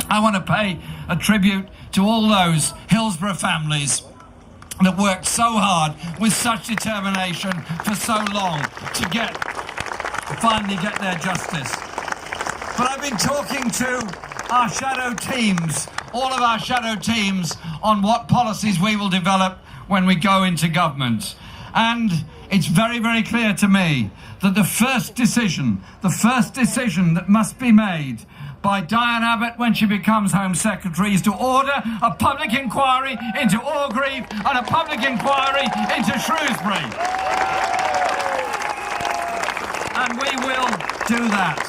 I want to pay a tribute to all those Hillsborough families that worked so hard with such determination for so long to finally get their justice. But I've been talking to our shadow teams, all of our shadow teams, on what policies we will develop when we go into government. And it's very, very clear to me that the first decision that must be made by Diane Abbott when she becomes Home Secretary is to order a public inquiry into Orgreave and a public inquiry into Shrewsbury. And we will do that.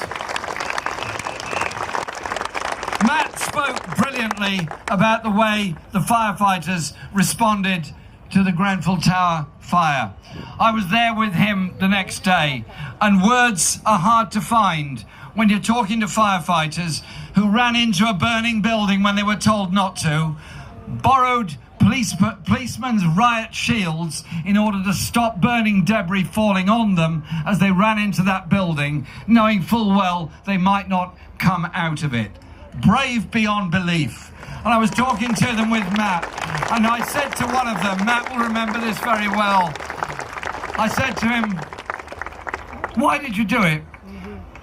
Matt spoke brilliantly about the way the firefighters responded to the Grenfell Tower fire. I was there with him the next day, and words are hard to find when you're talking to firefighters who ran into a burning building when they were told not to, borrowed policemen's riot shields in order to stop burning debris falling on them as they ran into that building, knowing full well they might not come out of it. Brave beyond belief. And I was talking to them with Matt, and I said to one of them, Matt will remember this very well, I said to him, why did you do it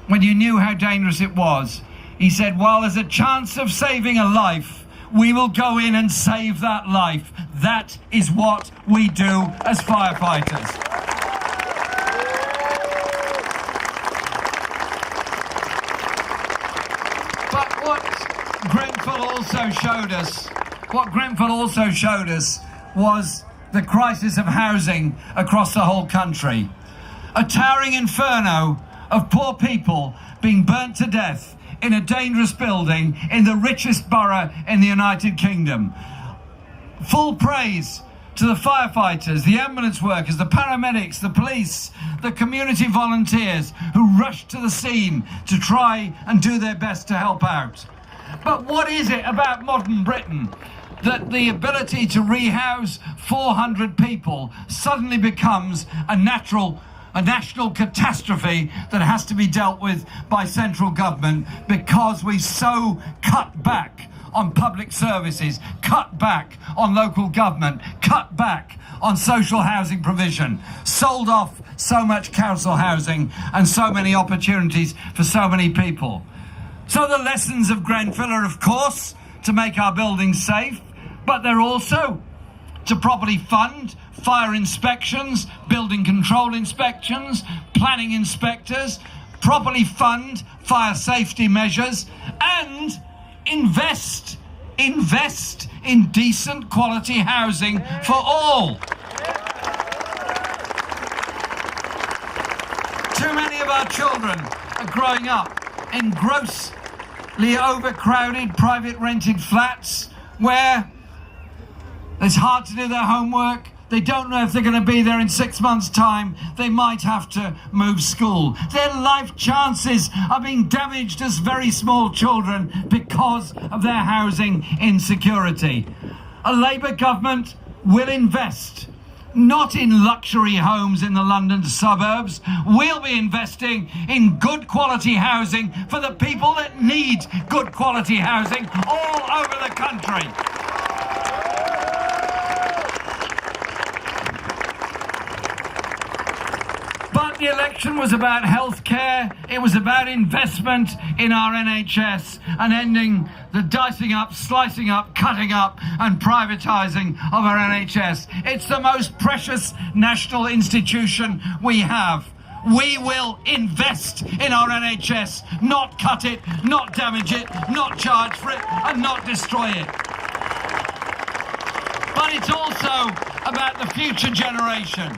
when you knew how dangerous it was? He said, well, there's a chance of saving a life. We will go in and save that life. That is what we do as firefighters. But what Grenfell also showed us was the crisis of housing across the whole country. A towering inferno of poor people being burnt to death in a dangerous building in the richest borough in the United Kingdom. Full praise to the firefighters, the ambulance workers, the paramedics, the police, the community volunteers who rushed to the scene to try and do their best to help out. But what is it about modern Britain that the ability to rehouse 400 people suddenly becomes a national catastrophe that has to be dealt with by central government because we so cut back on public services, cut back on local government, cut back on social housing provision, sold off so much council housing and so many opportunities for so many people. So the lessons of Grenfell are, of course, to make our buildings safe, but they're also to properly fund fire inspections, building control inspections, planning inspectors, properly fund fire safety measures, and invest in decent quality housing for all. Too many of our children are growing up in grossly overcrowded private rented flats where it's hard to do their homework. They don't know if they're going to be there in 6 months' time. They might have to move school. Their life chances are being damaged as very small children because of their housing insecurity. A Labour government will invest, not in luxury homes in the London suburbs. We'll be investing in good quality housing for the people that need good quality housing all over the country. But the election was about healthcare, it was about investment in our NHS and ending the dicing up, slicing up, cutting up and privatising of our NHS. It's the most precious national institution we have. We will invest in our NHS, not cut it, not damage it, not charge for it and not destroy it. But it's also about the future generation.